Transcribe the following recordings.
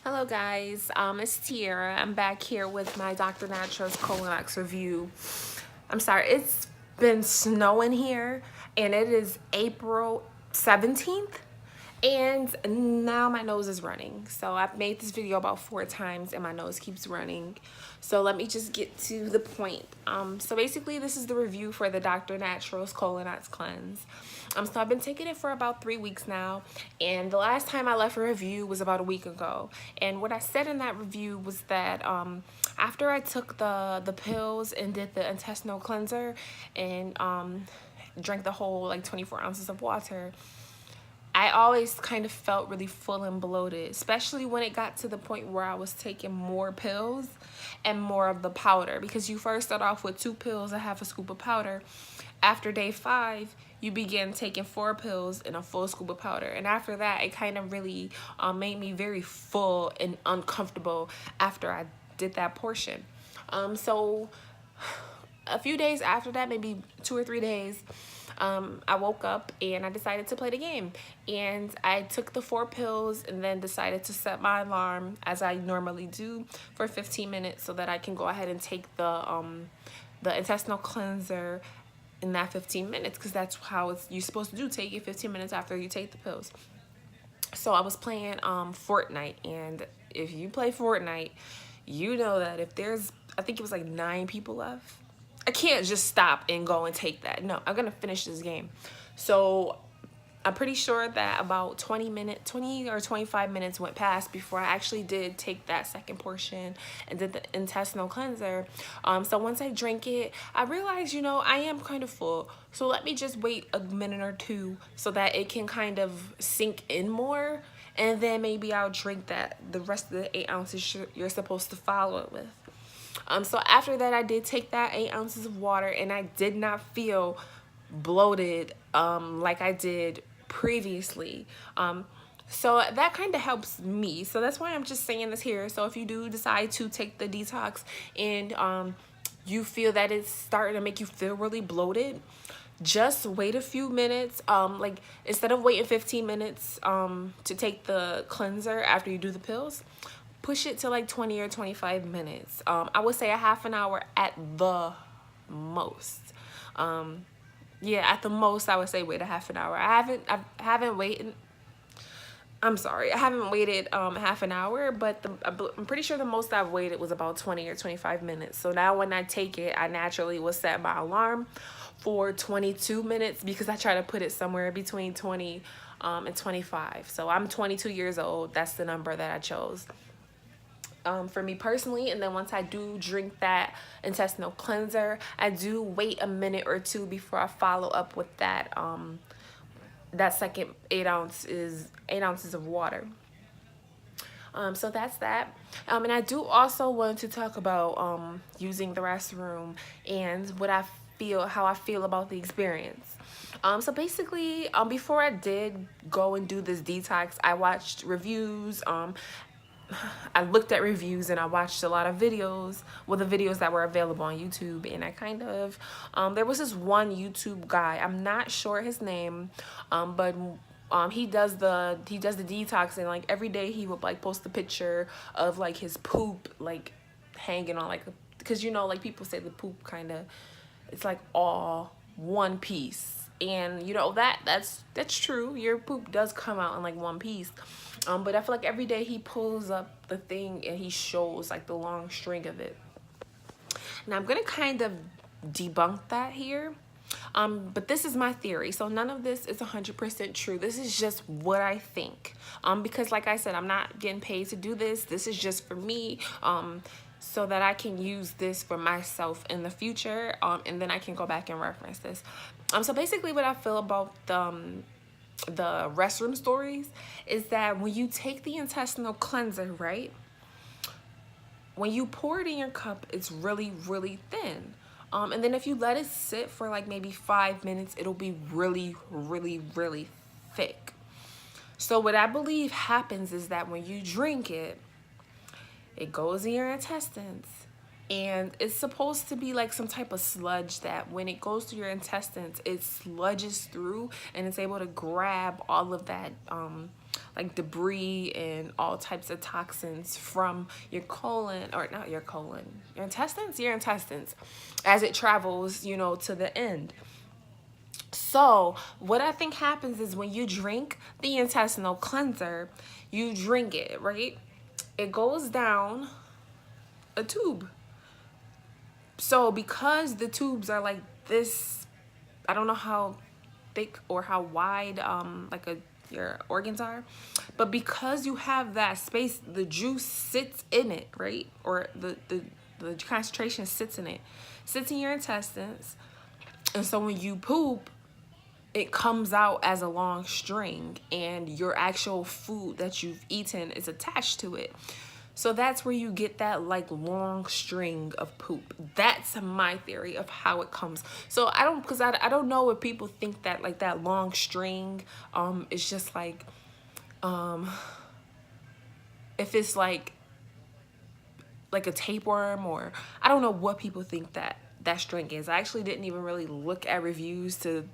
Hello guys, it's Tiara. I'm back here with my Dr. Natura's COLONiX review. I'm sorry, it's been snowing here and it is April 17th and now my nose is running. So I've made this video about 4 times and my nose keeps running. So let me just get to the point. So basically this is the review for the Dr. Natural's COLONiX cleanse. So I've been taking it for about 3 weeks now, and the last time I left a review was about a week ago. And what I said in that review was that after I took the pills and did the intestinal cleanser and drank the whole like 24 ounces of water, I always kind of felt really full and bloated, especially when it got to the point where I was taking more pills and more of the powder, because you first start off with 2 pills and half a scoop of powder. After day 5, you begin taking 4 pills and a full scoop of powder. And after that, it kind of really made me very full and uncomfortable after I did that portion. So a few days after that, maybe 2 or 3 days, I woke up and I decided to play the game, and I took the 4 pills and then decided to set my alarm, as I normally do, for 15 minutes so that I can go ahead and take the intestinal cleanser in that 15 minutes, because that's how you're supposed to do, take it 15 minutes after you take the pills. So I was playing Fortnite, and if you play Fortnite, you know that if there's, I think it was like 9 people left, I can't just stop and go and take that. No, I'm gonna finish this game. So I'm pretty sure that about 20 or 25 minutes went past before I actually did take that second portion and did the intestinal cleanser. So once I drank it, I realized, I am kind of full. So let me just wait a minute or 2 so that it can kind of sink in more. And then maybe I'll drink the rest of the 8 ounces you're supposed to follow it with. So after that, I did take that 8 ounces of water, and I did not feel bloated like I did previously. So that kind of helps me. So that's why I'm just saying this here. So if you do decide to take the detox and you feel that it's starting to make you feel really bloated, just wait a few minutes. Like instead of waiting 15 minutes to take the cleanser after you do the pills, push it to like 20 or 25 minutes. I would say a half an hour at the most. Yeah, at the most, I would say wait a half an hour. I haven't waited. I'm sorry, I haven't waited half an hour, but I'm pretty sure the most I've waited was about 20 or 25 minutes. So now when I take it, I naturally will set my alarm for 22 minutes, because I try to put it somewhere between 20 and 25. So I'm 22 years old. That's the number that I chose. For me personally. And then once I do drink that intestinal cleanser, I do wait a minute or 2 before I follow up with that that second 8 ounces of water. So that's that. And I do also want to talk about using the restroom and how I feel about the experience. So basically, before I did go and do this detox, I watched reviews. I looked at reviews and I watched a lot of videos, the videos that were available on YouTube, and I kind of, there was this one YouTube guy, I'm not sure his name, but he does the detox, and like every day he would like post a picture of like his poop like hanging on, like, because like people say the poop kind of, it's like all one piece. And that's true. Your poop does come out in like one piece. But I feel like every day he pulls up the thing and he shows like the long string of it. Now I'm gonna kind of debunk that here. But this is my theory. So none of this is 100% true. This is just what I think. Because like I said, I'm not getting paid to do this. This is just for me. So that I can use this for myself in the future, and then I can go back and reference this. So basically what I feel about the restroom stories is that when you take the intestinal cleanser, right, when you pour it in your cup, it's really, really thin. And then if you let it sit for like maybe 5 minutes, it'll be really, really, really thick. So what I believe happens is that when you drink it, it goes in your intestines, and it's supposed to be like some type of sludge that when it goes to your intestines, it sludges through and it's able to grab all of that like debris and all types of toxins from your colon, or not your colon, your intestines, as it travels, you know, to the end. So what I think happens is when you drink the intestinal cleanser, you drink it, right? It goes down a tube. So because the tubes are like this, I don't know how thick or how wide your organs are, but because you have that space, the juice sits in it, right? Or the concentration sits in it, sits in your intestines. And so when you poop, it comes out as a long string, and your actual food that you've eaten is attached to it. So that's where you get that like long string of poop. That's my theory of how it comes. So I don't know if people think that like that long string is just like if it's like a tapeworm, or I don't know what people think that string is. I actually didn't even really look at reviews to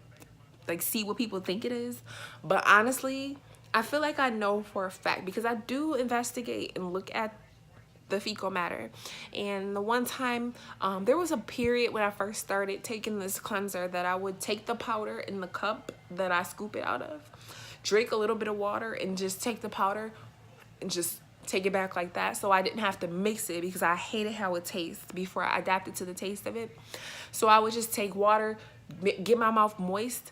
like see what people think it is, but honestly I feel like I know for a fact because I do investigate and look at the fecal matter. And the one time there was a period when I first started taking this cleanser that I would take the powder in the cup that I scoop it out of, drink a little bit of water, and just take the powder and just take it back like that, so I didn't have to mix it because I hated how it tastes before I adapted to the taste of it. So I would just take water, get my mouth moist,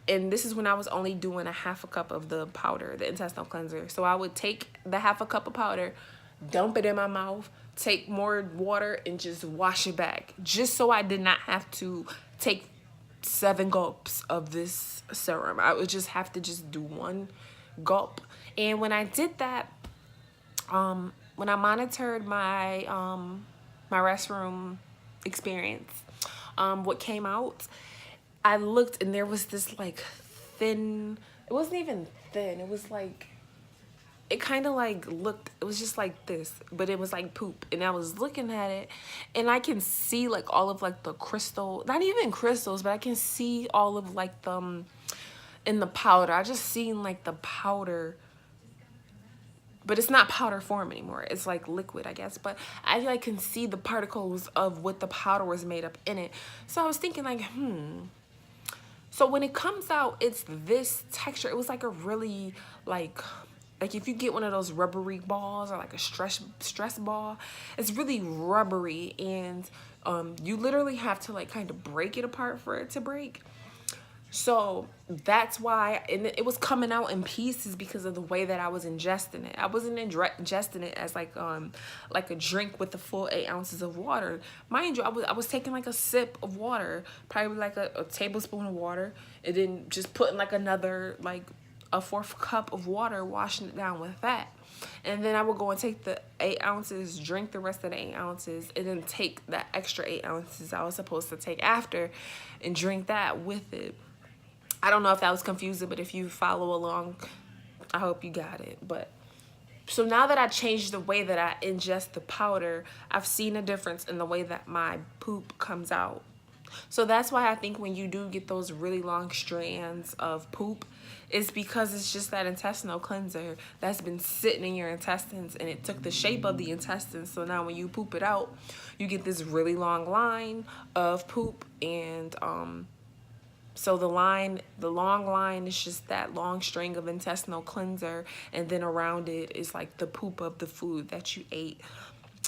and this is when I was only doing a half a cup of the powder, the intestinal cleanser. So I would take the half a cup of powder, dump it in my mouth, take more water, and just wash it back, just so I did not have to take 7 gulps of this serum. I would just have to just do 1 gulp. And when I did that, when I monitored my my restroom experience, what came out, I looked and there was this like thin, it wasn't even thin, it was like, it kind of like looked, it was just like this, but it was like poop. And I was looking at it and I can see like all of like the crystal, not even crystals, but I can see all of like the in the powder. I just seen like the powder, but it's not powder form anymore. It's like liquid, I guess. But I like can see the particles of what the powder was made up in it. So I was thinking like, so when it comes out, it's this texture. It was like a really like if you get one of those rubbery balls or like a stress ball, it's really rubbery, and you literally have to like kind of break it apart for it to break. So that's why, and it was coming out in pieces because of the way that I was ingesting it. I wasn't ingesting it as like a drink with the full 8 ounces of water. Mind you, I was taking like a sip of water, probably like a tablespoon of water, and then just putting like another like a 4th cup of water, washing it down with that. And then I would go and take the 8 ounces, drink the rest of the 8 ounces, and then take that extra 8 ounces I was supposed to take after and drink that with it. I don't know if that was confusing, but if you follow along, I hope you got it. But so now that I changed the way that I ingest the powder, I've seen a difference in the way that my poop comes out. So that's why I think when you do get those really long strands of poop, it's because it's just that intestinal cleanser that's been sitting in your intestines, and it took the shape of the intestines. So now when you poop it out, you get this really long line of poop, and so the long line is just that long string of intestinal cleanser, and then around it is like the poop of the food that you ate.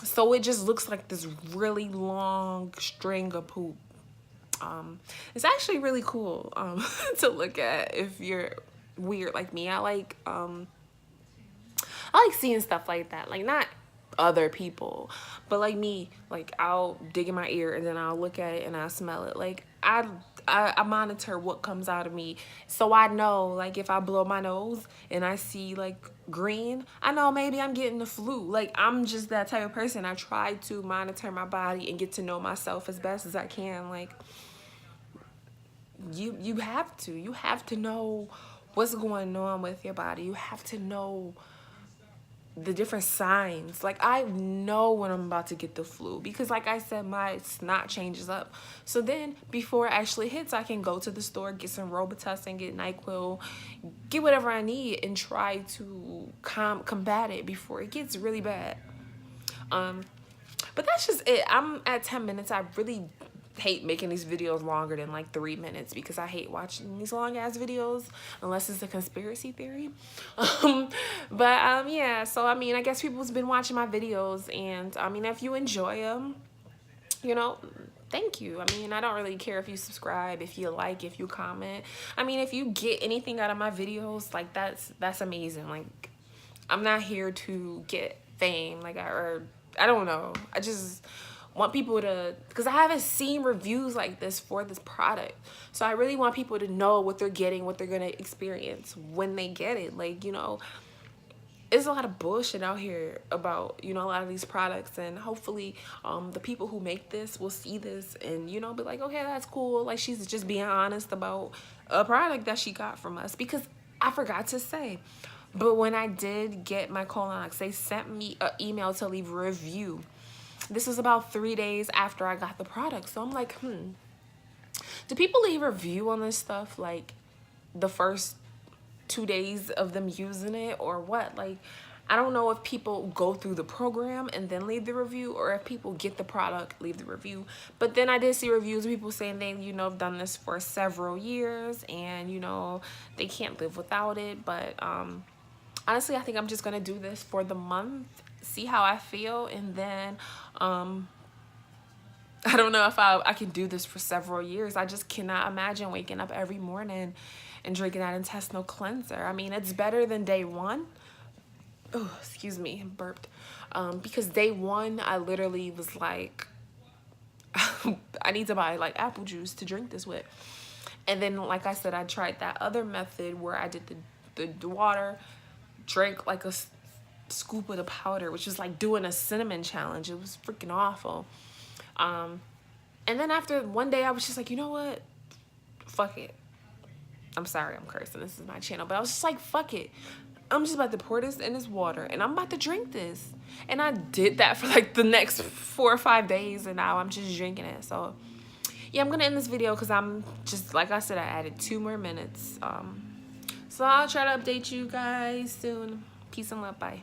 So it just looks like this really long string of poop. It's actually really cool to look at if you're weird like me. I like seeing stuff like that. Like, not other people, but like me, like I'll dig in my ear and then I'll look at it and I'll smell it. Like I monitor what comes out of me, so I know like if I blow my nose and I see like green, I know maybe I'm getting the flu. Like, I'm just that type of person. I try to monitor my body and get to know myself as best as I can. Like, you have to know what's going on with your body. You have to know the different signs. Like, I know when I'm about to get the flu because, like I said, my snot changes up. So then before it actually hits, I can go to the store, get some Robitussin, get NyQuil, get whatever I need, and try to combat it before it gets really bad. But that's just it. I'm at 10 minutes. I really hate making these videos longer than like 3 minutes because I hate watching these long ass videos unless it's a conspiracy theory. Yeah, so I mean, I guess people's been watching my videos, and I mean, if you enjoy them, you know, thank you. I mean, I don't really care if you subscribe, if you like, if you comment. I mean, if you get anything out of my videos, like, that's amazing. Like, I'm not here to get fame, like, or I don't know. I just want people to, because I haven't seen reviews like this for this product. So I really want people to know what they're getting, what they're going to experience when they get it. Like, you know, there's a lot of bullshit out here about, you know, a lot of these products, and hopefully the people who make this will see this and, you know, be like, okay, that's cool. Like, she's just being honest about a product that she got from us. Because I forgot to say, but when I did get my COLONiX, they sent me an email to leave a review. This was about 3 days after I got the product. So I'm like, do people leave a review on this stuff like the first 2 days of them using it or what? Like, I don't know if people go through the program and then leave the review, or if people get the product, leave the review. But then I did see reviews of people saying they, you know, have done this for several years and, you know, they can't live without it. But honestly, I think I'm just gonna do this for the month, see how I feel, and then I don't know if I can do this for several years. I just cannot imagine waking up every morning and drinking that intestinal cleanser. I mean, it's better than day one. Oh, excuse me, burped. Because day one, I literally was like, I need to buy like apple juice to drink this with. And then, like I said, I tried that other method where I did the water, drank like a scoop of the powder, which was like doing a cinnamon challenge. It was freaking awful. And then after one day, I was just like, you know what? Fuck it. I'm sorry, I'm cursing. This is my channel. But I was just like, fuck it. I'm just about to pour this in this water and I'm about to drink this. And I did that for like the next 4 or 5 days, and now I'm just drinking it. So yeah, I'm gonna end this video because I'm just, like I said, I added 2 more minutes. So I'll try to update you guys soon. Peace and love. Bye.